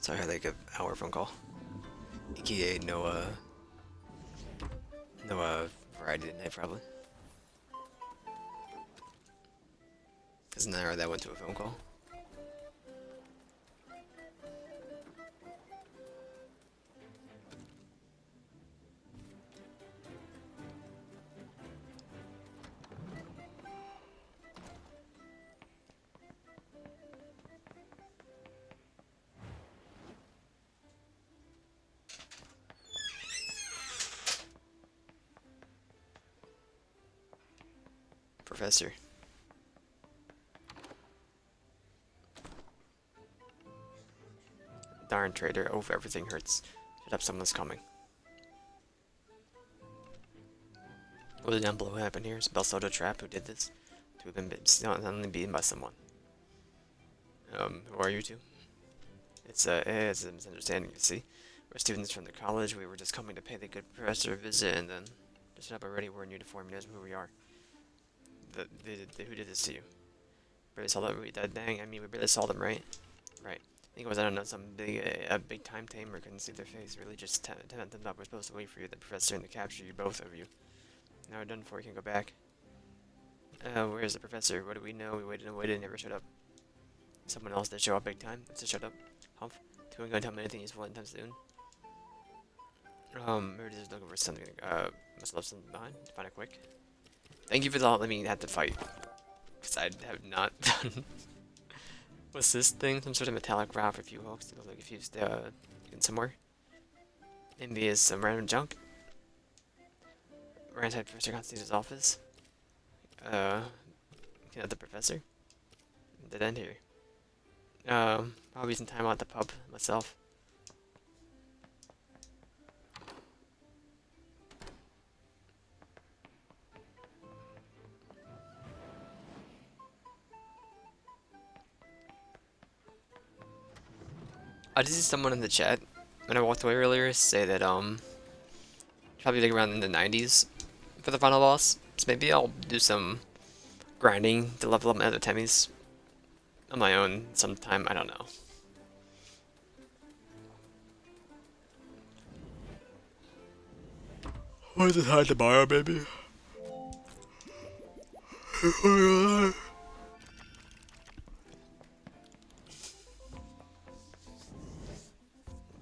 So I had like an hour phone call. AKA no variety tonight probably. Cause an hour that went to a phone call. Professor. Darn traitor. Oh, everything hurts. Shut up, someone's coming. What did down below happen here? Is Belsoda Trap who did this? To have been suddenly beaten by someone. Who are you two? It's a misunderstanding, you see. We're students from the college. We were just coming to pay the good professor a visit, and then just shut up already. We're in uniform. You knows who we are. Who did this to you? Barely saw them. Dang, I mean, we barely saw them, right? Right. I think it was, I don't know, some big time tamer couldn't see their face. Really just TemTem up. We're supposed to wait for you, the professor, and to capture you, both of you. Now we're done before we can go back. Where's the professor? What do we know? We waited and waited and never showed up. Someone else did show up big time. Let's just shut up. Humph. Two ain't gonna tell me anything useful anytime soon. We're just looking for something. Must have left something behind. Find it quick. Thank you for the letting me have to fight. Because I have not done. What's this thing? Some sort of metallic rod for a few hooks. It looks like if you in somewhere. Maybe it's some random junk. We're inside Professor Constantine's office. Looking at the professor. Dead end here. Probably some time out at the pub myself. I did see someone in the chat when I walked away earlier say that probably like around in the 90s for the final boss. So maybe I'll do some grinding to level up my other Temmies on my own sometime. I don't know. Or just hide tomorrow, baby.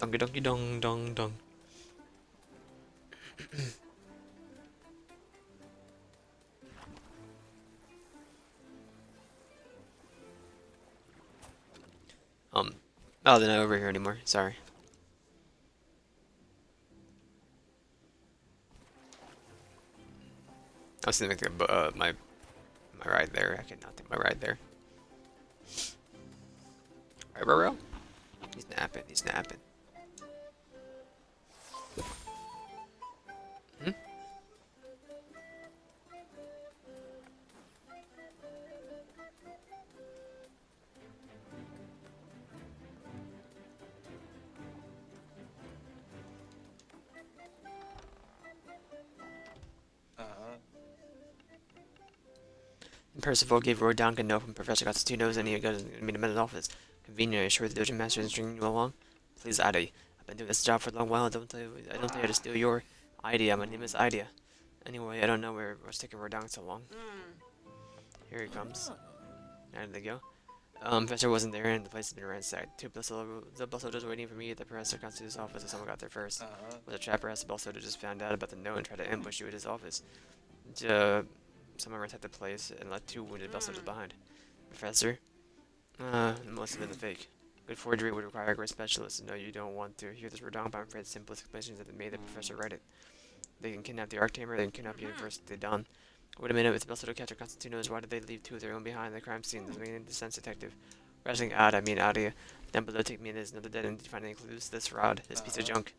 Donkey donkey dong dong dong. Oh, they're not over here anymore. Sorry. I was gonna make my ride there. I cannot take my ride there. Right, bro? He's napping. He's napping. Hmm? Percival gave Roy Duncan a note from Professor Constantino's and he goes to meet him at his office. Convenient, are you sure the dojo master is stringing you along? Please, Adi. I've been doing this job for a long while. I don't think I just steal your idea. My name is Idea. Anyway, I don't know what's taking Roy Duncan so long. Here he comes. There they go. Professor wasn't there and the place had been ransacked. The bus soldiers waiting for me at the Professor Constantino's office if someone got there first. Was a trapper asked the bus soldier just found out about the note and tried to ambush you at his office. Someone ransacked the place and left two wounded bus soldiers behind. Professor? It must have been a fake. Good forgery would require a great specialist. No, you don't want to hear this wrong, but I'm afraid the simplest explanations that made the professor write it. They can kidnap the Arctamer, they can kidnap you first, they're done. Wait a minute, if the bus soldier captured Constantinos, why did they leave two of their own behind the crime scene? Doesn't make any sense, detective. Rushing out, I mean Adia. Down below, take me in, there's another dead end. Did you find any clues? This rod, this piece of junk.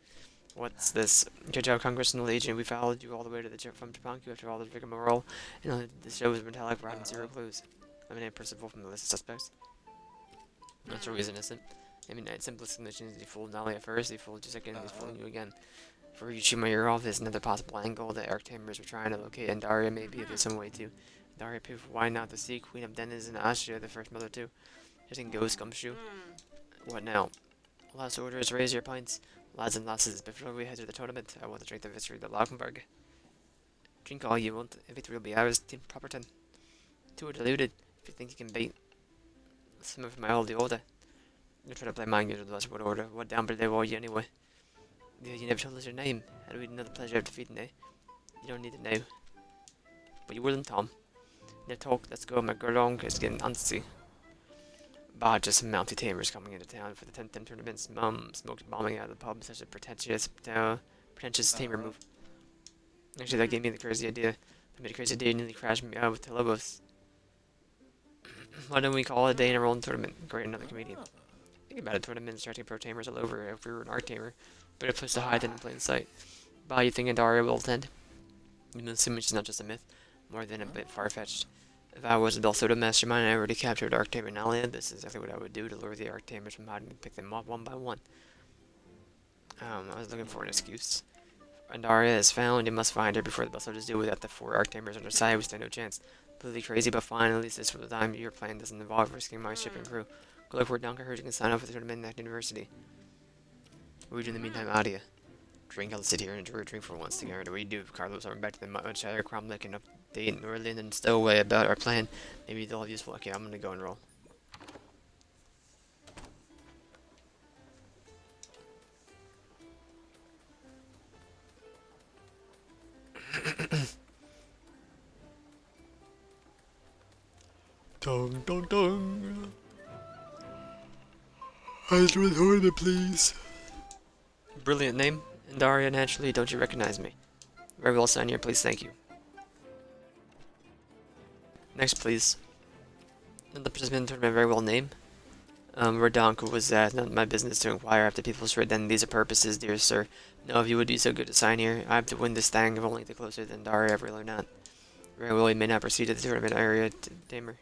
What's this? Good job, Congressional Agent. We followed you all the way to the from Japanku after all the rigmarole, and only the show was metallic rod and zero clues. Eliminate Percival from the list of suspects. Not sure he's innocent. I mean, at simplest conditions, he fooled Nolly at first, he fooled you second, he's fooling you again. For Yushima Yurov, there's another possible angle. The Arc Tamers were trying to locate, and Daria maybe if there's some way to. Daria proof why not the sea Queen of Dennis and Asha, the first mother too. Just in Ghost Gumshoe. What now? Last order is raise your pints. Lads and lasses, before we head to the tournament, I want to drink the victory of the Lagenberg. Drink all you want, the victory will be ours, Team Properton. Two are deluded, if you think you can beat some of my old order. You're trying to play mind games with us, what order? What down below are you anyway? You never told us your name. How do we know the pleasure of defeating you? You don't need to know. But you wouldn't, Tom. Now talk, let's go, my girl is getting antsy. Bah, just some mounty tamers coming into town for the TemTem tournaments. Smoked bombing out of the pub, such a pretentious tamer move. Actually, that gave me the crazy idea. I made a crazy idea, nearly crashed me out with Lobos. Why don't we call it a day in our own tournament? Great, another comedian. Think about it, tournaments starting pro tamers all over. If we were an art tamer, but a place to hide in plain sight. Bah, you think Daria will attend? Even assuming she's not just a myth, more than a bit far-fetched. If I was a Belsoda mastermind, I already captured Arctamer and Alia. This is exactly what I would do to lure the Arctamers from hiding and pick them up one by one. I was looking for an excuse. Andaria is found, you must find her before the Belsodas do. Without the 4 Arctamers on her side, we stand no chance. Completely crazy, but fine. At least this for the time your plan doesn't involve risking my ship and crew. Go look for Donker, you can sign up for the tournament at university. What do we do in the meantime, Adia? Drink, I'll sit here and enjoy a drink for once together. What do we do, Carlos? I'm back to the much other Cromlech and update Norland and Stowaway about our plan. Maybe they'll have useful. Okay, I'm gonna go and roll. Dong dong dong. Eyes with order, please. Brilliant name. And Daria, naturally, don't you recognize me? Very well, sign here, please, thank you. Next, please. The participant tournament very well name. Rodonko was that, not my business to inquire after people's identities or purposes, dear sir. No, if you would be so good to sign here, I have to win this thing if only the closer than Daria ever learn not. Very well, you may not proceed to the tournament area, Tamer.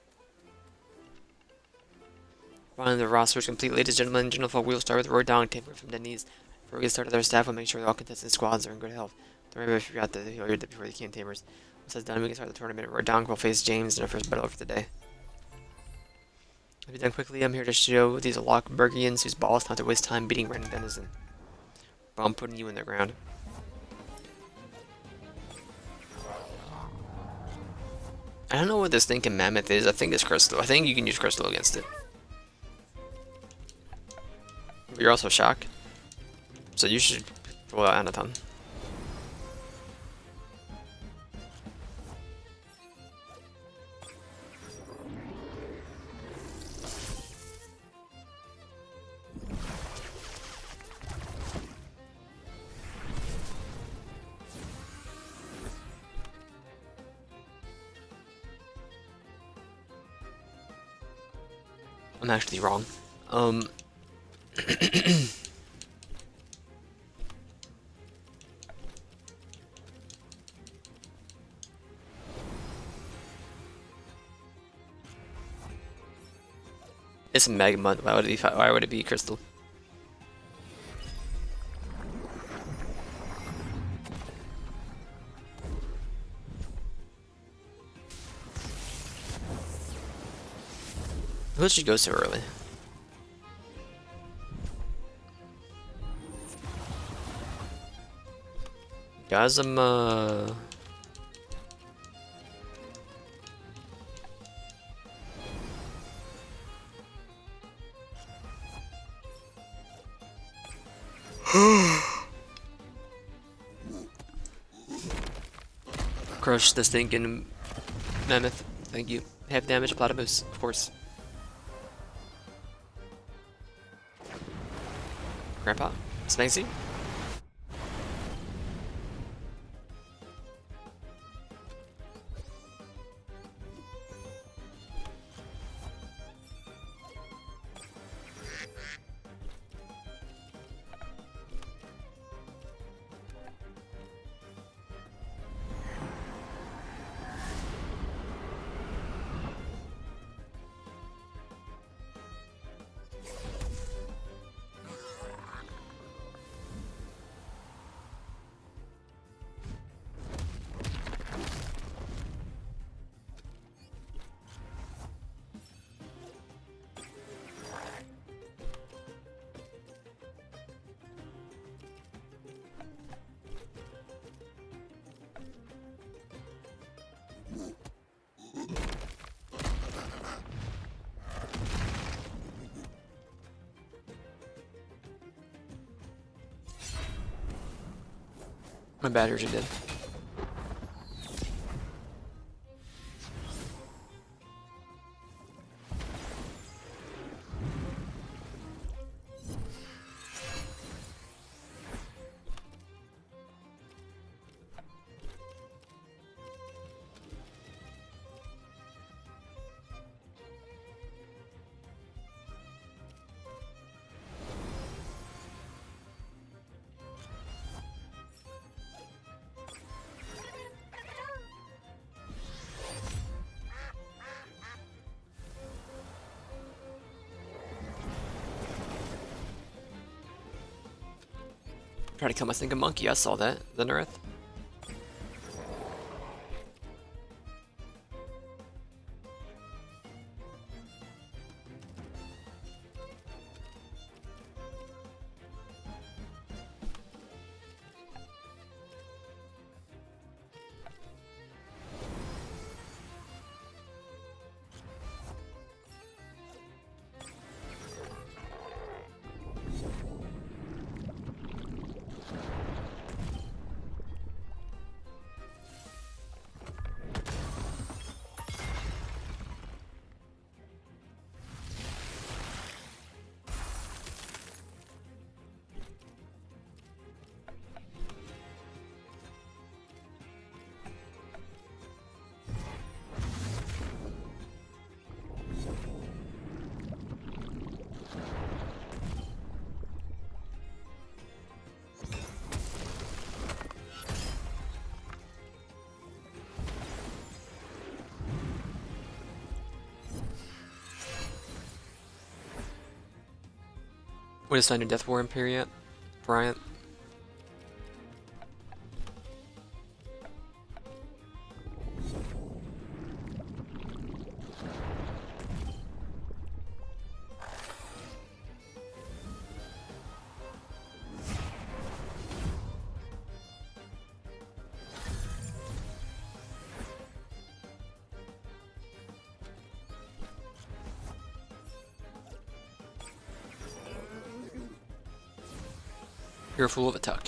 Finally, the roster is complete, ladies and gentlemen. Gentlefolk, we'll start with Rodon, Tamer from Denise. Before we get started, our staff will make sure that all contestant squads are in good health. Don't worry if you forgot to heal your dip before the King Tamers. Once that's done, we can start the tournament. Rodon will face James in our first battle for the day. To be done quickly, I'm here to show these Lockbergians whose balls not to waste time beating random denizen. But I'm putting you in the ground. I don't know what this thinking mammoth is. I think it's crystal. I think you can use crystal against it. But you're also shocked. So you should pull out Anaton. I'm actually wrong. It's magma. Why would it be crystal? Who should go so early? Gazama. Crush the stinking mammoth. Thank you. Half damage, platypus, of course. Grandpa? Spanksy? My batteries are dead. Try to kill my stinking monkey. I saw that. The earth. What is your death war period, Bryant? You're full of a tuck.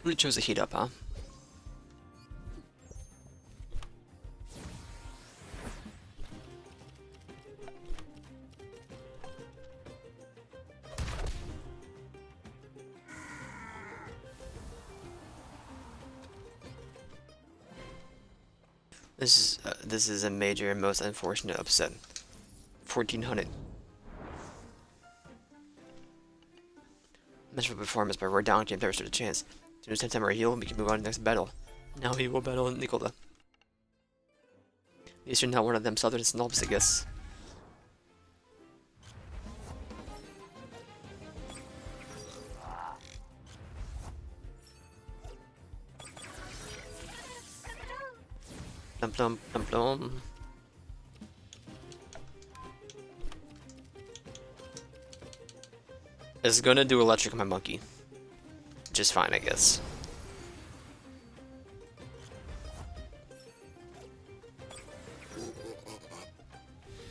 Really chose to heat up, huh? This is a major and most unfortunate upset. 1400. Measurable performance by Rodonk and there's a chance. As soon as TemTem are healed, we can move on to the next battle. Now we will battle Nicola. These are not one of them southern snobs, I guess. Plum plum plum plum. It's gonna do electric on my monkey. Just fine, I guess.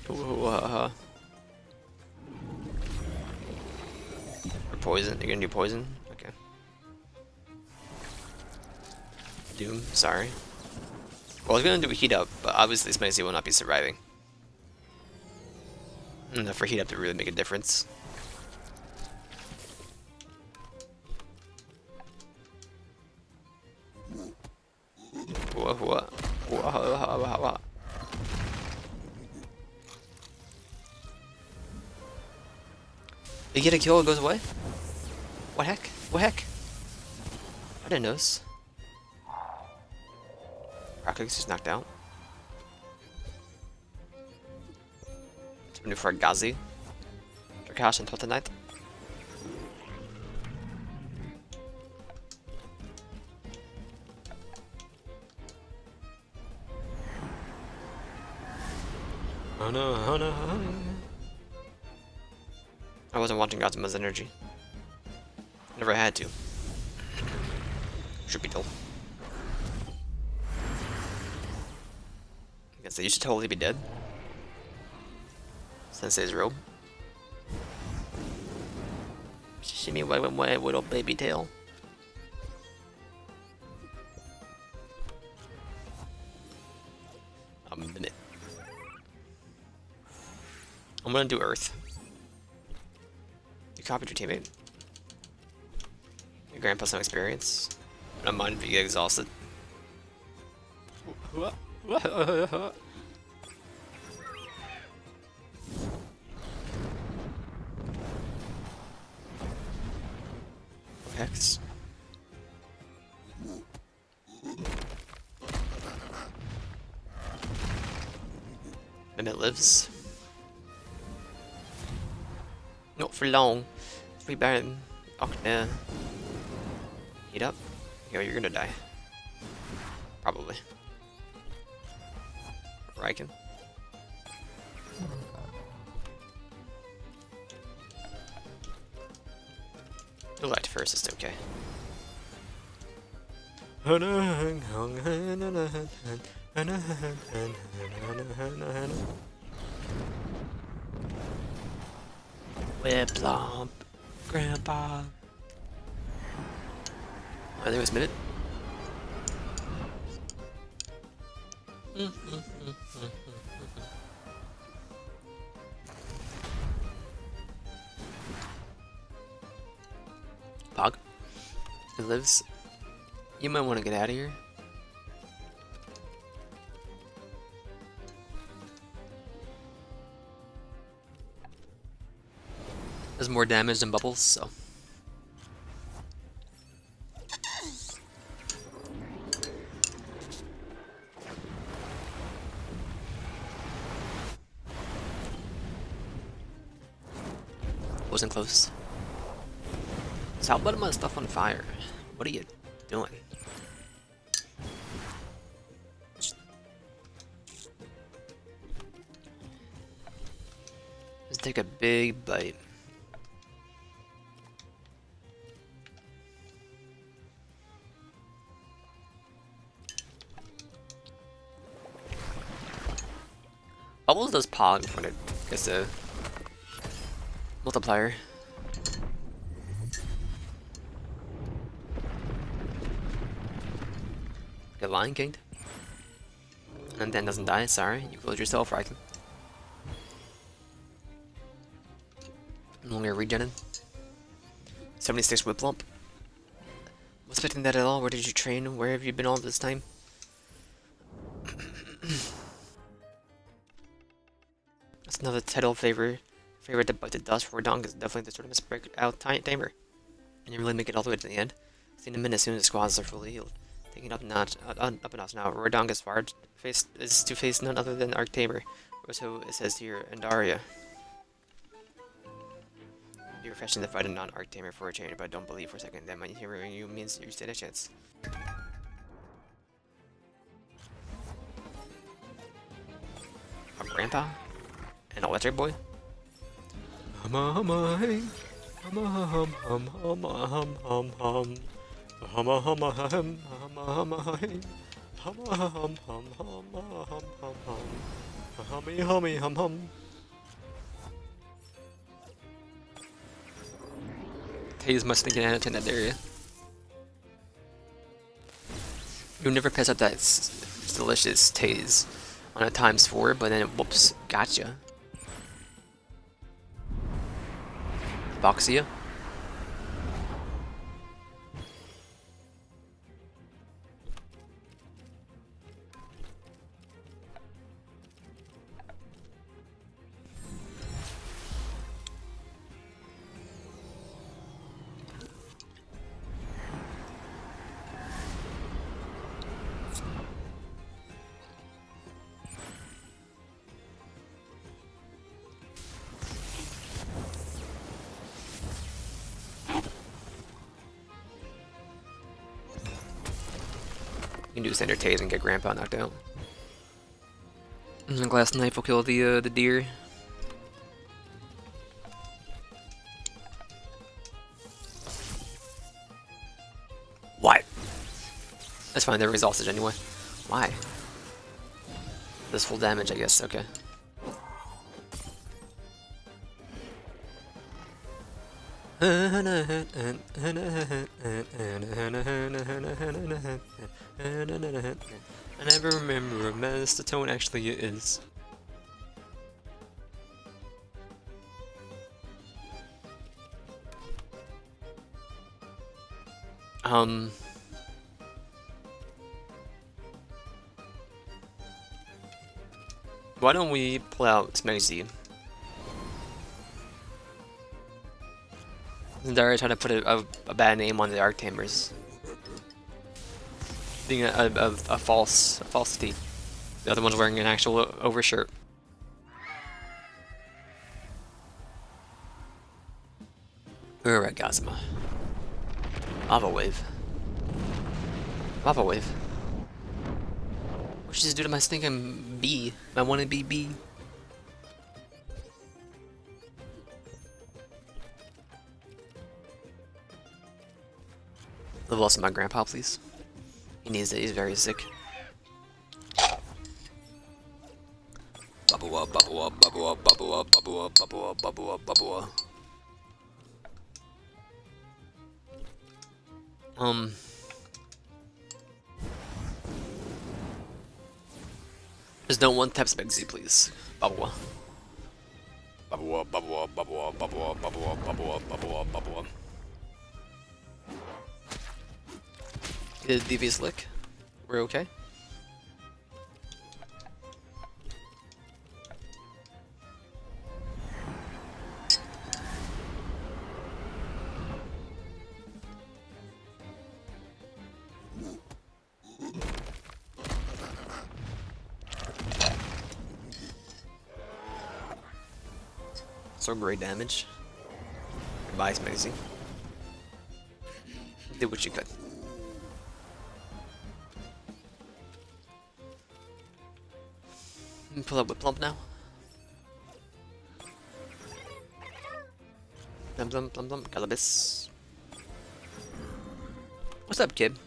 Ooh, or poison. You're gonna do poison? Okay. Doom, sorry. Well, I was gonna do a heat up, but obviously this Macy will not be surviving. Enough for heat up to really make a difference. What? You get a kill, it goes away? What heck? What heck? I didn't notice. Rocket's just knocked out. It's new for Gazi. Drakash and Totenite. Oh no, oh no. I wasn't watching Gazuma's energy. Never had to. Should be told. I guess they used to totally be dead. Sensei's robe. Shimmy my little baby tail. A minute. I'm gonna do Earth. You copied your teammate. Your grandpa some experience. I don't mind if you get exhausted. Hex. And it lives. Not for long. Free Baron. Okay. Heat up. Yo, you're gonna die. Probably. Riken. The light first is okay. Whiplomp, Grandpa. Oh, there was minute. Pog. It lives. You might want to get out of here. Does more damage than bubbles, so. Wasn't close. Stop letting my stuff on fire. What are you doing? Let's take a big bite. Bubbles does pog when it gets a multiplier. Get Lion Kinged. And then doesn't die, sorry. You killed yourself, Riken. No longer regening. 76 Whiplomp. Was expecting that at all? Where did you train? Where have you been all this time? That's another title favorite to bite the dust for Donk is definitely the sort of break out tamer. And you really make it all the way to the end. See in a minute as soon as the squads are fully healed. Taking up a notch now. Rodonga's fard is to face none other than Arctamer, or so it says here, Andaria. You're refreshing to fight a non-Arctamer for a change, but I don't believe for a second that my hearing you means you stand a chance. A grandpa? An electric boy? Taze must think an annotate in that area. You never piss up that delicious Taze on a ×4, but then it whoops, gotcha. Boxia. You can do standard Taze and get Grandpa knocked out. And the glass knife will kill the deer. Why? That's fine, they're exhausted anyway. Why? This full damage, I guess, okay. I never remember what mess the tone actually is. Why don't we pull out Smegsy? They're already trying to put a bad name on the Arctamers. Being a falsity. The other one's wearing an actual overshirt. Alright, Gazma. Lava wave. Lava wave. What should just do to my stinking bee? My wannabe bee. Level up my grandpa, please. He needs it, he's very sick. Bubble up, bubble up, bubble up, bubble up, bubble up, bubble up, bubble up, bubble up. Just don't one-tap Smegsy, please. Bubble up. Bubble up, bubble up, bubble up, bubble up, bubble up, bubble up, bubble up, bubble up. Did devious lick? We're okay? So great damage. Goodbye, Smegsy. Did what you could. Pull up with Plump now. Plum plum plum plum. Calabis. What's up, kid?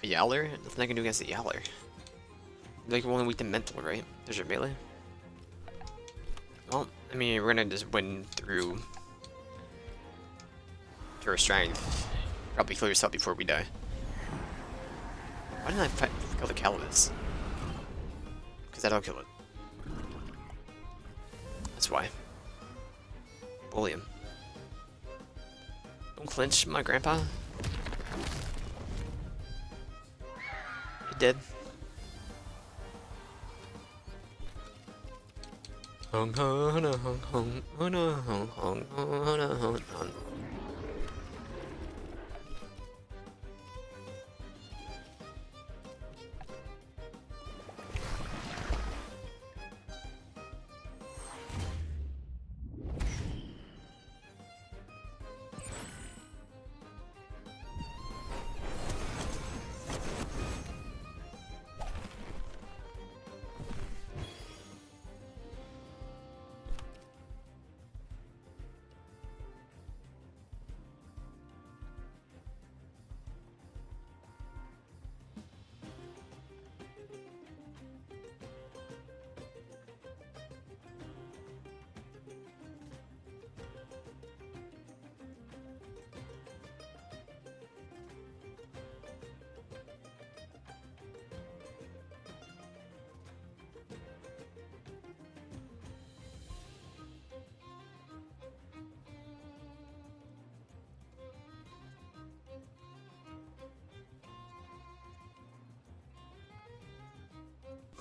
A Yowler? Nothing I can do against a Yowler. Like, we're only weak to mental, right? There's your melee. Well, I mean, we're gonna just win through pure strength. Probably kill yourself before we die. Why didn't I kill the Calibus? Because that'll kill it. That's why. Bully him. Don't clinch, my grandpa. He did. Hong hong hong hong hong hong hong hong hong.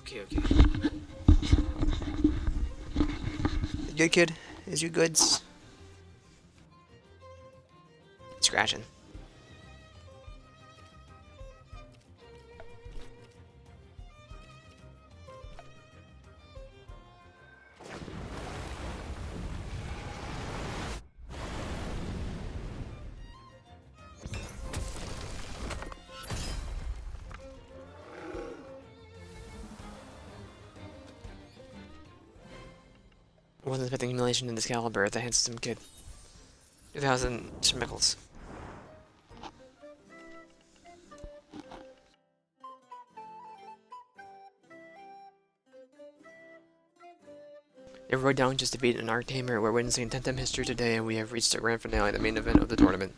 Okay, okay. Good kid? Is you goods? Scratching. Wasn't expecting humiliation in this caliber, the handsome kid. 2,000 schmickles. Everyone down just defeated an Arc Tamer. We're witnessing TemTem history today, and we have reached the grand finale, the main event of the tournament.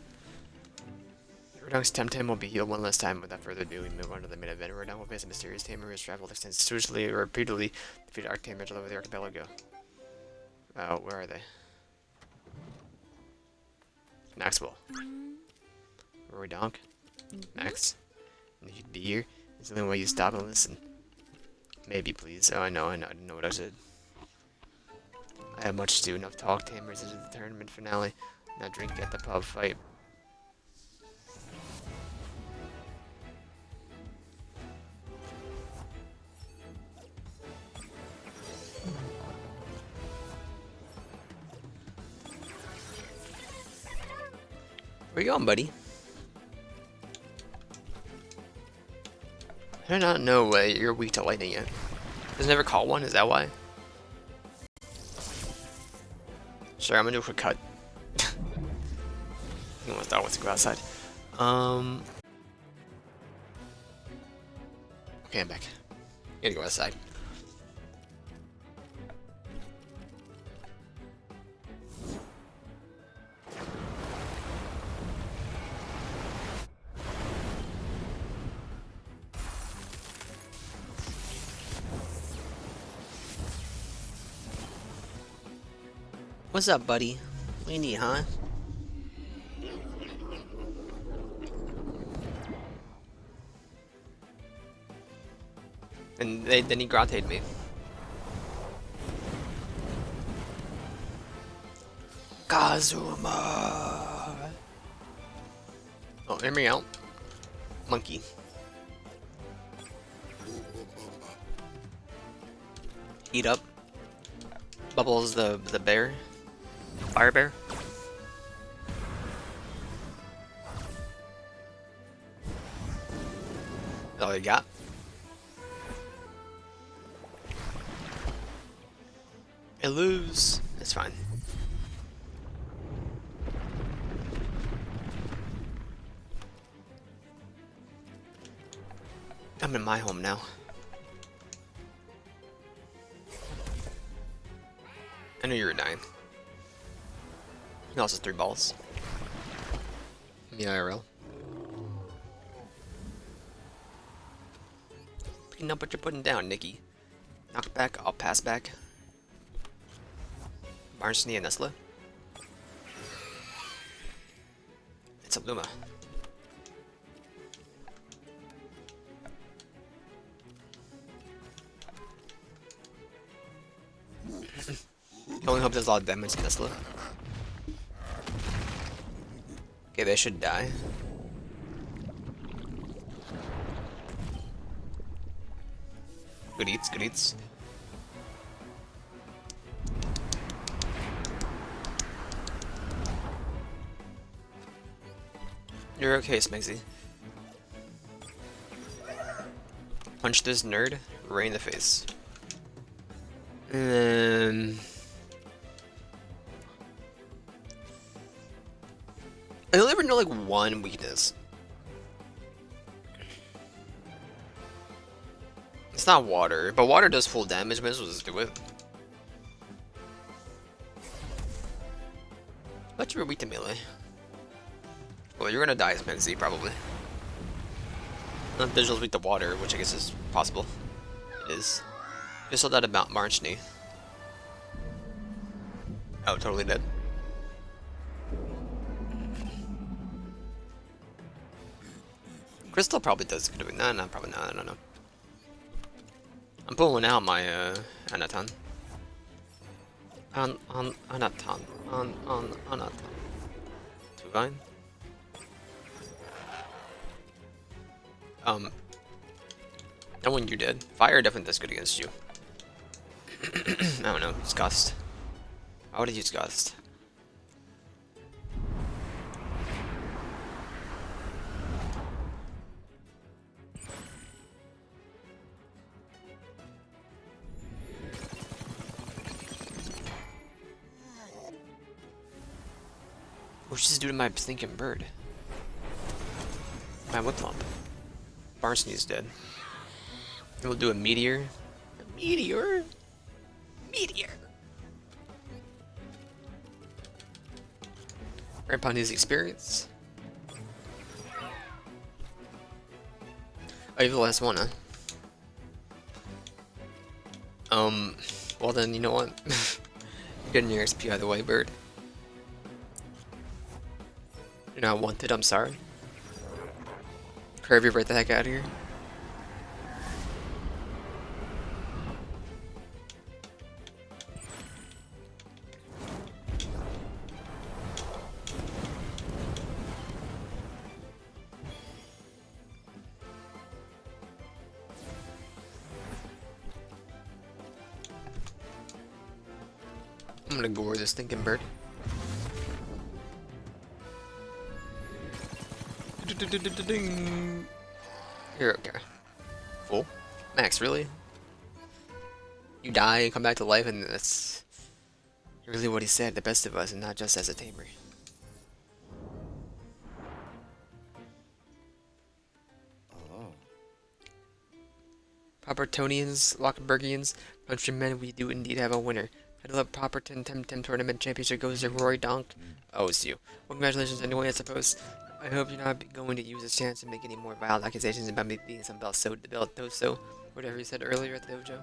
Rodank's TemTem will be healed one last time. Without further ado, we move on to the main event. Rodank will face a mysterious tamer who has traveled extensively or repeatedly defeated Arc Tamers all over the archipelago. Oh, where are they? Maxwell. Rodank. Max. And you'd be here. It's the only way you stop and listen. Maybe, please. Oh, I know, I didn't know what I said. I have much to do. Enough talk. Tamers into the tournament finale. Now drink at the pub fight. Where you going, buddy? I do not know you're weak to lightning yet. Does it never call one? Is that why? Sure, I'm gonna do a quick cut. I want to go outside. Okay, I'm back. Gotta go outside. What's up, buddy? What do you need, huh? And then he grotted me. Kazuma! Oh, hear me out. Monkey. Eat up. Bubbles the bear. Fire bear. All you got. I lose. It's fine. I'm in my home now. I knew you were dying. He also has 3 balls. The IRL. Picking up what you're putting down, Nikki. Knock back, I'll pass back. Barnsley and Nestle. It's a Luma. I only hope there's a lot of damage to Nestle. Okay, they should die. Good eats, good eats. You're okay, Smegsy. Punch this nerd right in the face. And then... I only ever know like one weakness. It's not water, but water does full damage, might as well just do it. But you're weak to melee. Well, you're gonna die as Menzi, probably. Not Digital's weak to water, which I guess is possible. It is. Just saw that about Marchny. Oh, totally dead. Crystal probably does good. No, probably not. I don't know. I'm pulling out my Anaton. Anaton. Anaton. Two vine. No one you did. Fire definitely does good against you. I don't know. It's Gust. I would have used Gust. What's this do to my stinking bird? My Whiplump. Barnsnee's dead. We'll do a meteor. A meteor? Meteor! Grandpa needs experience. Oh, you're the last one, huh? Well then, you know what? You're getting your XP either way, bird. You're not wanted, I'm sorry. Curve you right the heck out of here. I'm gonna gore this stinking bird. You're okay. Full? Max, really? You die and come back to life, and that's really what he said, the best of us, and not just as a tamer. Propertonians, Lockbergians, countrymen, we do indeed have a winner. Title of Properton TemTem Tournament Championship goes to Roy Donk. Oh, it's you. Well, congratulations anyway, I suppose. I hope you're not going to use this chance to make any more vile accusations about me being some Beltoso, whatever you said earlier at the dojo.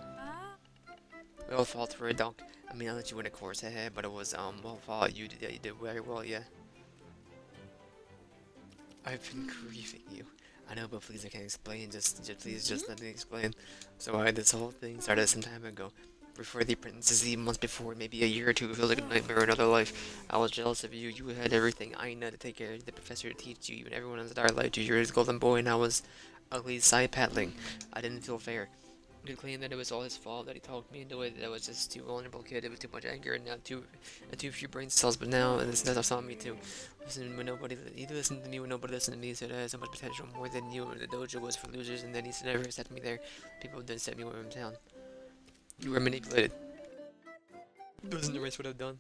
Well, fault for a donk. I mean, I'll let you win a course ahead, but it was, well, fault. You did very well, yeah. I've been grieving you. I know, but please, I can't explain. Please, just let me explain. So, this whole thing started some time ago. Before the apprentices, even months before, maybe a year or two, it feels like a nightmare or another life. I was jealous of you. You had everything. I know to take care of the professor to teach you, and everyone in the Star liked you. You're his golden boy, and I was ugly side paddling. I didn't feel fair. He claimed that it was all his fault, that he talked me into it, that I was just too vulnerable kid, it was too much anger, and now too few brain cells, but now, and this stuff's on me too. Listen when nobody, he listened to me when nobody listened to me, he said I had so much potential, more than you, and the dojo was for losers, and then he never set me there. People didn't set me where I'm down. You were manipulated. It wasn't the race what I've done.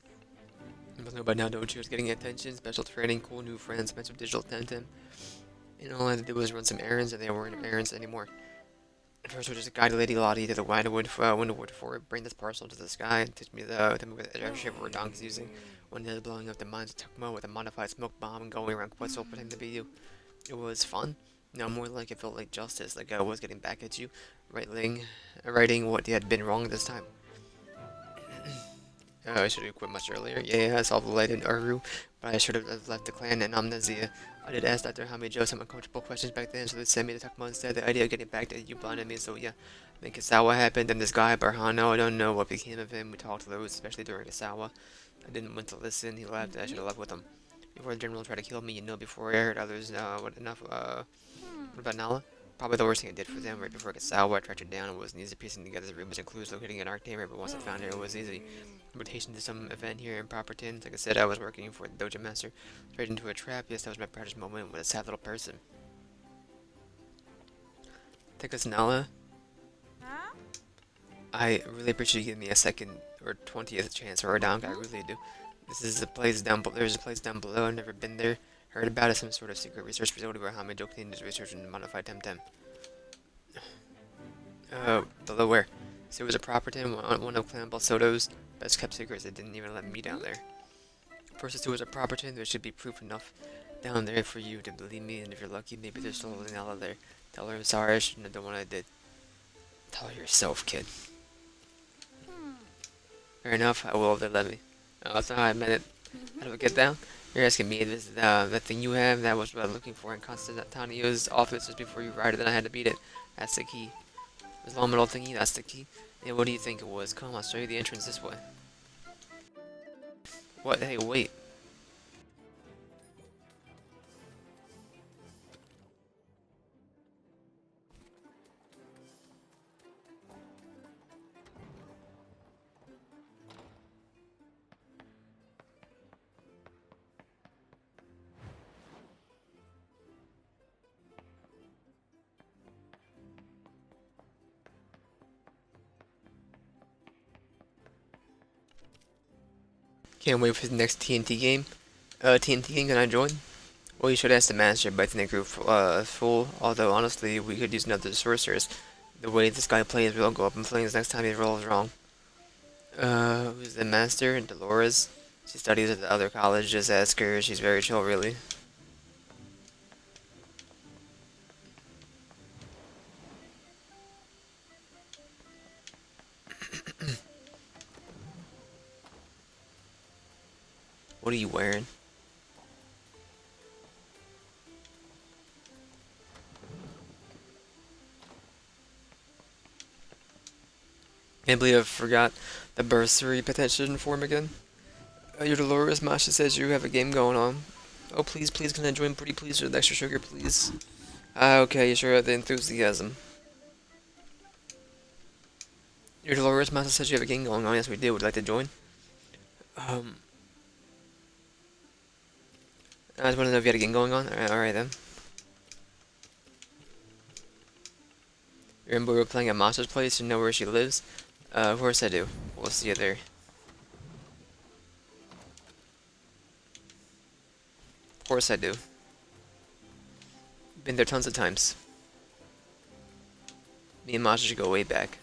You must know by now, dojo is getting attention, special training, cool new friends, mental digital TemTem. And all I had to do was run some errands, and they weren't errands anymore. First, we just guided Lady Lottie to the Windwood Fort, bring this parcel to the sky, and teach me the airship we're donks using. One day, blowing up the mines of Tukmo with a modified smoke bomb and going around Quetzal pretending to be you. It was fun. No, more like it felt like justice, like I was getting back at you, righting what had been wrong this time. I should have quit much earlier. Yeah, I saw the light in Uru, but I should have left the clan in Amnesia. I did ask Dr. Hamijo some uncomfortable questions back then, so they sent me to Takuma instead. The idea of getting back to you blinded me, so yeah. I think Kasawa happened, and this guy, Barhano, I don't know what became of him. We talked loads, especially during Kasawa. I didn't want to listen, he left, I should have left with him. Before the general tried to kill me, before I heard others, what about Nala? Probably the worst thing I did for them. Right before Kasawa, I tracked her down. It wasn't easy piecing together the rumors and clues locating an Arctamer, but once I found her, it was easy. Invitation to some event here in Properton. Like I said, I was working for the Dojo Master. Straight into a trap. Yes, that was my proudest moment with a sad little person. Take us, Nala. I really appreciate you giving me a second or 20th chance for a donk. I really do. This is a place down below. There's a place down below. I've never been there. Heard about it. Some sort of secret research facility where Hamijo cleaned his research and modified TemTem. Below where? So it was a Properton, one of Clan Balsoto's best kept secrets. They didn't even let me down there. First, it was a Properton. There should be proof enough down there for you to believe me, and if you're lucky, maybe there's still holding out there. Tell her I'm sorry. I shouldn't have done what I did. Tell her yourself, kid. Fair enough. I will if they let me. That's not how I meant it. How do I get down? You're asking me this that thing you have. That was what I was looking for in Constantinio's office just before you arrived, and then I had to beat it. That's the key. This long metal thingy, that's the key. Yeah, what do you think it was? Come on, I'll show you the entrance this way. What? Hey, wait. Can't wait for the next TNT game. TNT game, can I join? Well, you should ask the master, but I think the group full. Although honestly, we could use another sorceress. The way this guy plays, we'll go up in flames next time he rolls wrong. Who's the master? Dolores. She studies at the other college. Just ask her. She's very chill, really. What are you wearing? Can't believe I forgot the bursary petition form again. Your Dolores, Masha says you have a game going on. Oh, please, please, can I join? Pretty please, with extra sugar, please. Ah, okay, you sure have the enthusiasm. Your Dolores, Masha says you have a game going on. Yes, we do. Would you like to join? Um, I just want to know if you had a game going on. Alright then. Remember we were playing at Masha's place. You know where she lives? Of course I do. We'll see you there. Of course I do. Been there tons of times. Me and Masha should go way back.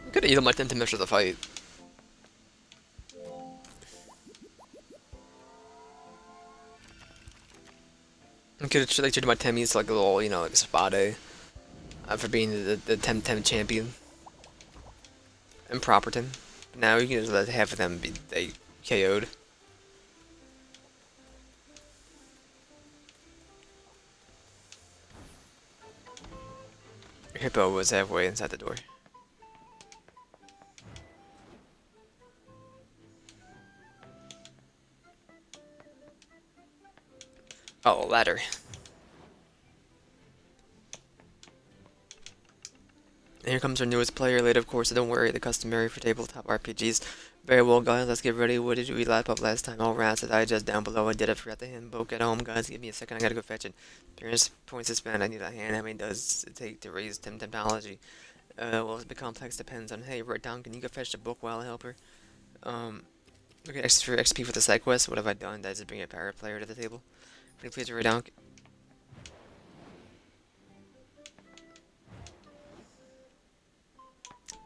I could have eaten my TemTem after the fight. I could have like treated my Temmies like a little, like a spa day. For being the TemTem champion. And Properton. Now you can just let half of them be KO'd. Hippo was halfway inside the door. Oh, a ladder. And here comes our newest player, late of course, so don't worry, the customary for tabletop RPGs. Very well, guys, let's get ready. What did we lap up last time? All rats that I just down below. I did. I forgot the handbook at home, guys. Give me a second. I gotta go fetch it. Appearance points to spend. I need a hand. How many does it take to raise technology? Well, it's a bit complex. Depends on. Hey, write down. Can you go fetch the book while I help her? Okay, extra XP for the side quest. What have I done? Did I just bring a pirate player to the table? Can you please write down?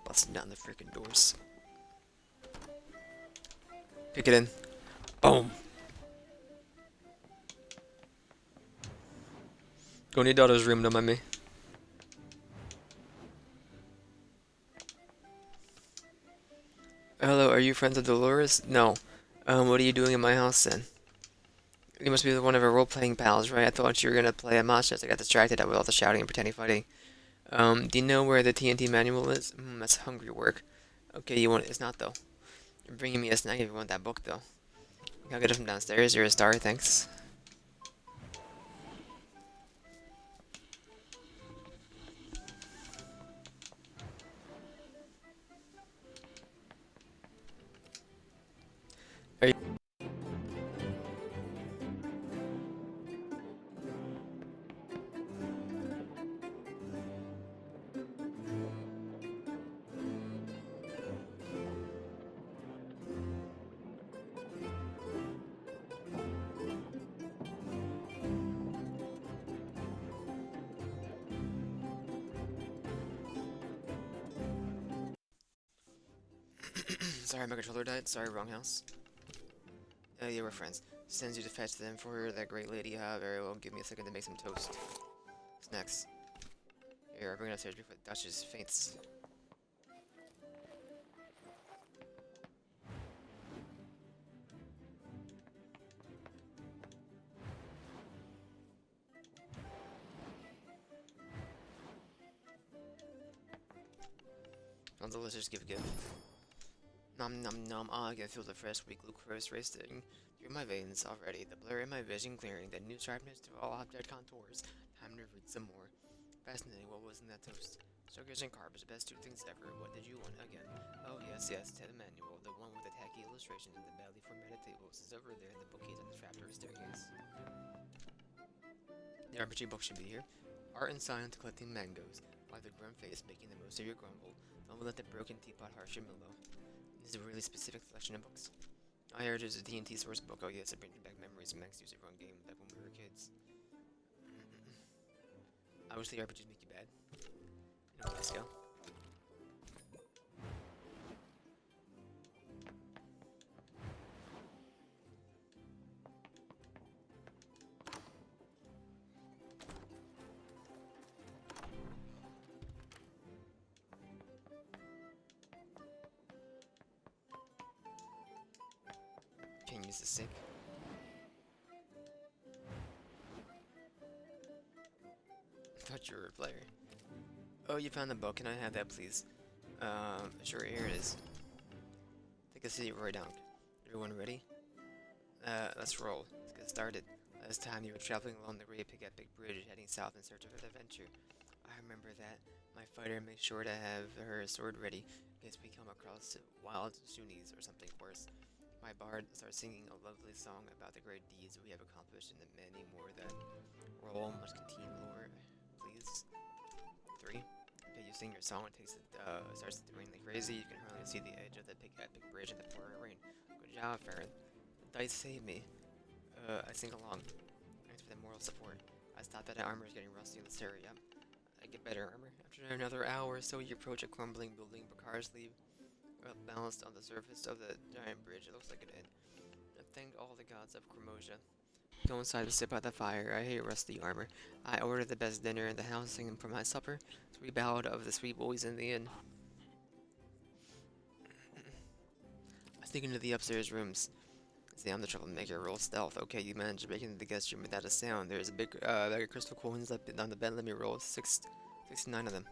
Busting down the freaking doors. Pick it in. Boom. Go in your daughter's room, don't mind me. Hello, are you friends of Dolores? No. What are you doing in my house then? You must be one of her role-playing pals, right? I thought you were gonna play a Machas. I got distracted with all the shouting and pretending fighting. Do you know where the TNT manual is? That's hungry work. Okay, you want it? It's not though. You're bringing me a snack if you want that book though. I'll get it from downstairs. You're a star, thanks. Are you sorry, my controller died. Sorry, wrong house. Yeah, we're friends. Sends you to fetch them for her, that great lady. Very well. Give me a second to make some toast. Snacks. Here, I'll bring it upstairs before the Duchess faints. Oh, delicious, give. Nom nom nom, I can feel the fresh, sweet glucose racing through my veins already, the blur in my vision clearing, the new sharpness to all object contours. Time to read some more. Fascinating, what was in that toast? Sugars and carbs, best two things ever. What did you want again? Oh, yes, Ted Manual, the one with the tacky illustrations and the badly formatted tables, is over there in the bookcase on the trapdoor staircase. The RPG book should be here. Art and Science collecting mangoes. Why the grim face making the most of your grumble. Don't let the broken teapot harsh your mellow. This is a really specific selection of books. I heard there's a D&T source book. Oh yes, it brings back memories of Max used to run game back when we were kids. I wish the RPGs make you bad. You know, let's go. Can't use the stick. I thought you were a player. Oh, you found the book. Can I have that, please? Sure, here it is. Take a seat, Roy Donk. Everyone ready? Let's roll. Let's get started. Last time you were traveling along the Great Big Bridge, heading south in search of an adventure. I remember that. My fighter made sure to have her sword ready, in case we come across wild Sunnis or something worse. My bard starts singing a lovely song about the great deeds we have accomplished and the many more that roll must continue, Lord. Please. 3. Okay, you sing your song, it starts to rain like crazy. You can hardly see the edge of the epic bridge in the pouring rain. Good job, Farron. The dice saved me. I sing along. Thanks for the moral support. I stopped that armor is getting rusty. Let's hurry up. I get better armor. After another hour or so, you approach a crumbling building. Cars leave balanced on the surface of the giant bridge. It looks like an end. I thank all the gods of Cremosia. Go inside to sit by the fire. I hate rusty armor. I ordered the best dinner in the house, singing for my supper. Sweet ballad of the sweet boys in the inn. I sneak into the upstairs rooms. See, I'm the troublemaker. Roll stealth. Okay, you managed to break into the guest room without a sound. There's a big bag of crystal coins on the bed. Let me roll 69 of them.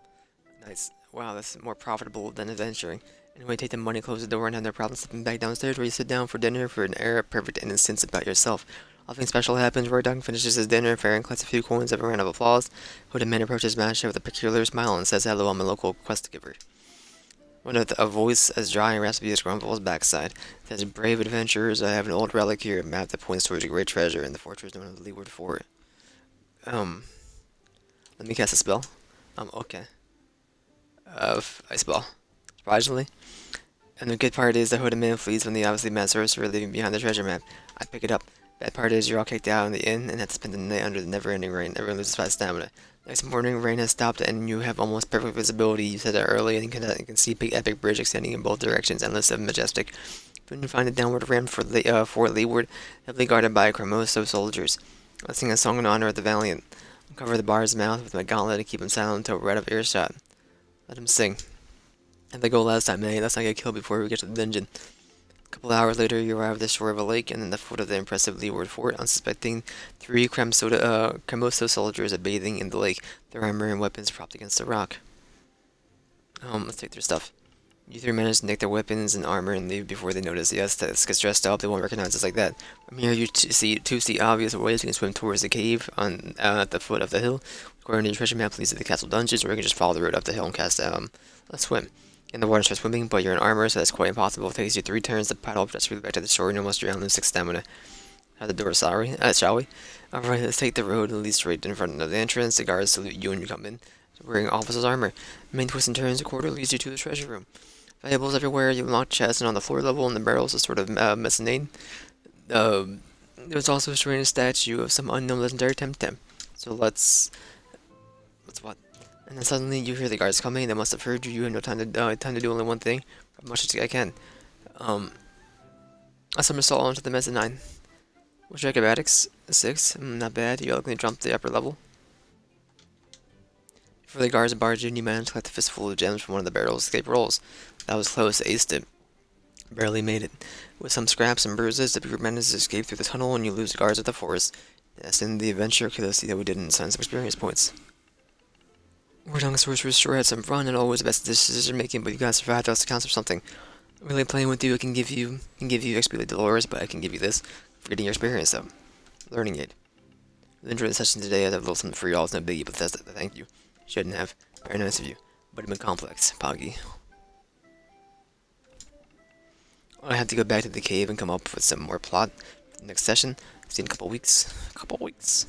Nice. Wow, that's more profitable than adventuring. Anyway, take the money, close the door, and have no problem slipping back downstairs where you sit down for dinner for an air of perfect innocence about yourself. Nothing special happens. Roy Duncan finishes his dinner. Farron collects a few coins of a round of applause. Hooded man approaches Master with a peculiar smile and says, "Hello, I'm a local quest giver." One with a voice as dry and raspy as Grumble's backside says, "Brave adventurers, I have an old relic here, a map that points towards a great treasure in the fortress known as the Leeward Fort. Let me cast a spell. Okay. Ice ball. Surprisingly. And the good part is the hooded man flees when the obviously mad sorcerer leaving behind the treasure map. I pick it up. Bad part is you're all kicked out in the inn and have to spend the night under the never-ending rain. Everyone loses 5 stamina. Next morning, rain has stopped and you have almost perfect visibility. You set out early and you can see big epic bridge extending in both directions, endless and majestic. When you find a downward ramp for Fort Leeward, heavily guarded by Cremoso soldiers. I sing a song in honor of the valiant. I cover the bar's mouth with my gauntlet and keep him silent until we're out of earshot. Let him sing. And they go last time, eh? Let's not get killed before we get to the dungeon. A couple hours later, you arrive at the shore of a lake and in the foot of the impressive Leeward Fort. Unsuspecting 3 Cremoso soldiers are bathing in the lake, their armor and weapons propped against the rock. Let's take their stuff. You 3 manage to nick their weapons and armor and leave before they notice. Yes, let's get dressed up. They won't recognize us like that. From here, you see obvious ways you can swim towards the cave at the foot of the hill. According to your treasure map, leads to the castle dungeons, or you can just follow the road up the hill and cast let's swim. In the water, start swimming, but you're in armor, so that's quite impossible. It takes you 3 turns to paddle up just really back to the shore, and you almost drown in 6 stamina. Out the door, shall we? Alright, let's take the road that leads straight in front of the entrance. The guards salute you when you come in, wearing officer's armor. The main twists and turns, a corridor leads you to the treasure room. Valuables everywhere, you unlock chests, and on the floor level, in the barrels, a sort of mezzanine. There's also a strange statue of some unknown legendary TemTem. So let's what? And then suddenly you hear the guards coming. They must have heard you. You have no time to do only one thing. As much as I can. A somersault onto the mezzanine. What's your acrobatics? 6. Not bad. You elegantly jump to the upper level. Before the guards barge in, you manage to collect a fistful of gems from one of the barrels. Escape rolls. That was close. Aced it. Barely made it. With some scraps and bruises, the group manages to escape through the tunnel, and you lose the guards of the forest. That's in the adventure. Okay, let's see how we did in science experience points. Wordong Sorcerer's sure had some fun and always the best decision making, but you gotta survive to count or something. Really playing with you, I can give you XP like Dolores, but I can give you this for getting your experience though. Learning aid. Really enjoyed the session today. I have a little something for y'all. It's no biggie, but that's thank you. Shouldn't have. Very nice of you. But it's been complex, Poggy. I have to go back to the cave and come up with some more plot for the next session. See you in a couple weeks. A couple weeks.